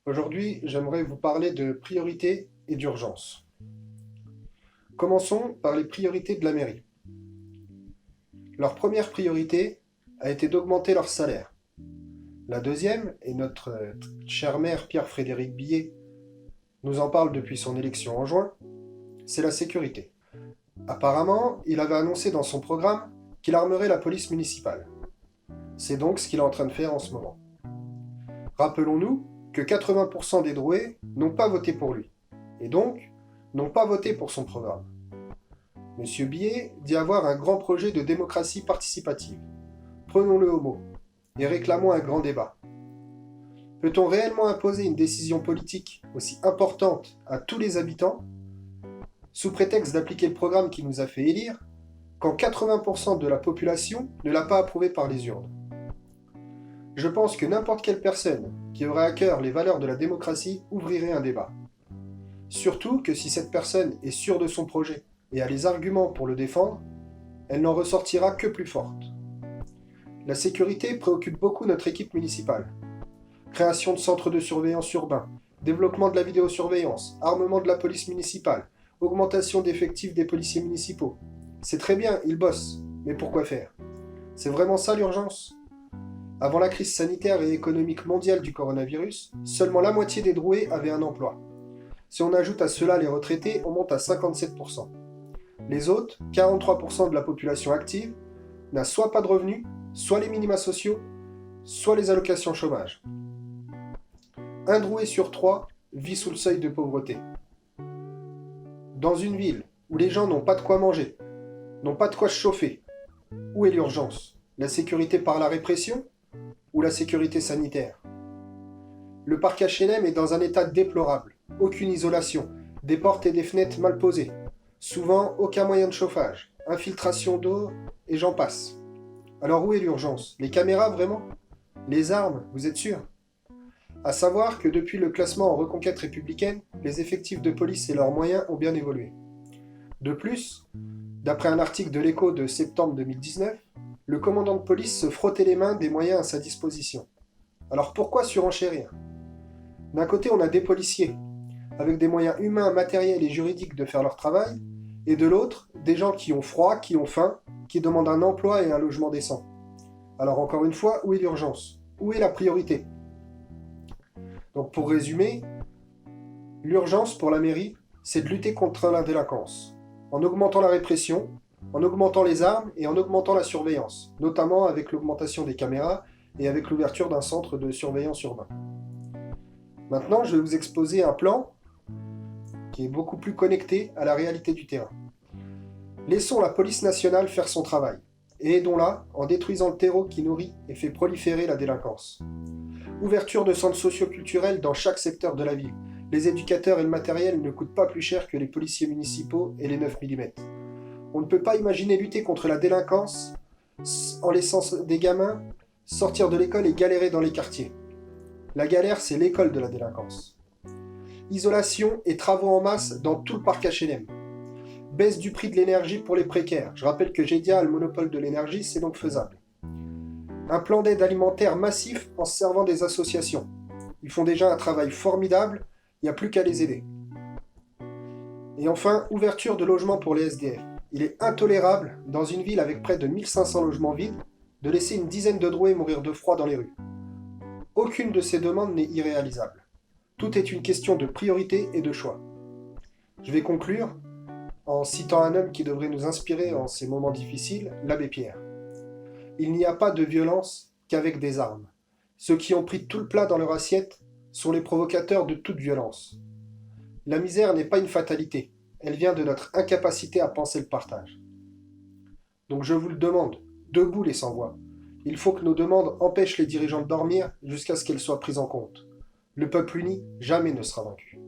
Aujourd'hui, j'aimerais vous parler de priorité et d'urgence. Commençons par les priorités de la mairie. Leur première priorité a été d'augmenter leur salaire. La deuxième, et notre cher maire Pierre-Frédéric Billet nous en parle depuis son élection en juin, c'est la sécurité. Apparemment, il avait annoncé dans son programme qu'il armerait la police municipale. C'est donc ce qu'il est en train de faire en ce moment. Rappelons-nous que 80% des Drouais n'ont pas voté pour lui, et donc n'ont pas voté pour son programme. Monsieur Billet dit avoir un grand projet de démocratie participative. Prenons-le au mot, et réclamons un grand débat. Peut-on réellement imposer une décision politique aussi importante à tous les habitants, sous prétexte d'appliquer le programme qui nous a fait élire, quand 80% de la population ne l'a pas approuvé par les urnes? Je pense que n'importe quelle personne qui aurait à cœur les valeurs de la démocratie ouvrirait un débat. Surtout que si cette personne est sûre de son projet et a les arguments pour le défendre, elle n'en ressortira que plus forte. La sécurité préoccupe beaucoup notre équipe municipale. Création de centres de surveillance urbains, développement de la vidéosurveillance, armement de la police municipale, augmentation d'effectifs des policiers municipaux. C'est très bien, ils bossent, mais pourquoi faire? C'est vraiment ça l'urgence? Avant la crise sanitaire et économique mondiale du coronavirus, seulement la moitié des Drouais avaient un emploi. Si on ajoute à cela les retraités, on monte à 57%. Les autres, 43% de la population active, n'a soit pas de revenus, soit les minima sociaux, soit les allocations chômage. Un Drouais sur 3 vit sous le seuil de pauvreté. Dans une ville où les gens n'ont pas de quoi manger, n'ont pas de quoi se chauffer, où est l'urgence? La sécurité par la répression ou la sécurité sanitaire? Le parc HLM est dans un état déplorable. Aucune isolation, des portes et des fenêtres mal posées. Souvent, aucun moyen de chauffage, infiltration d'eau, et j'en passe. Alors où est l'urgence? Les caméras, vraiment? Les armes, vous êtes sûr? À savoir que depuis le classement en reconquête républicaine, les effectifs de police et leurs moyens ont bien évolué. De plus, d'après un article de l'Écho de septembre 2019, le commandant de police se frottait les mains des moyens à sa disposition. Alors pourquoi surenchérir? D'un côté, on a des policiers, avec des moyens humains, matériels et juridiques de faire leur travail, et de l'autre, des gens qui ont froid, qui ont faim, qui demandent un emploi et un logement décent. Alors encore une fois, où est l'urgence? Où est la priorité? Donc pour résumer, l'urgence pour la mairie, c'est de lutter contre la délinquance, en augmentant la répression, en augmentant les armes et en augmentant la surveillance, notamment avec l'augmentation des caméras et avec l'ouverture d'un centre de surveillance urbain. Maintenant, je vais vous exposer un plan qui est beaucoup plus connecté à la réalité du terrain. Laissons la police nationale faire son travail, et aidons-la en détruisant le terreau qui nourrit et fait proliférer la délinquance. Ouverture de centres socio-culturels dans chaque secteur de la ville. Les éducateurs et le matériel ne coûtent pas plus cher que les policiers municipaux et les 9 mm. On ne peut pas imaginer lutter contre la délinquance en laissant des gamins sortir de l'école et galérer dans les quartiers. La galère, c'est l'école de la délinquance. Isolation et travaux en masse dans tout le parc HLM. Baisse du prix de l'énergie pour les précaires. Je rappelle que GEDIA a le monopole de l'énergie, c'est donc faisable. Un plan d'aide alimentaire massif en se servant des associations. Ils font déjà un travail formidable, il n'y a plus qu'à les aider. Et enfin, ouverture de logements pour les SDF. Il est intolérable, dans une ville avec près de 1500 logements vides, de laisser une dizaine de Drouais mourir de froid dans les rues. Aucune de ces demandes n'est irréalisable. Tout est une question de priorité et de choix. Je vais conclure en citant un homme qui devrait nous inspirer en ces moments difficiles, l'abbé Pierre. Il n'y a pas de violence qu'avec des armes. Ceux qui ont pris tout le plat dans leur assiette sont les provocateurs de toute violence. La misère n'est pas une fatalité, elle vient de notre incapacité à penser le partage. Donc je vous le demande, debout les sans-voix. Il faut que nos demandes empêchent les dirigeants de dormir jusqu'à ce qu'elles soient prises en compte. Le peuple uni jamais ne sera vaincu.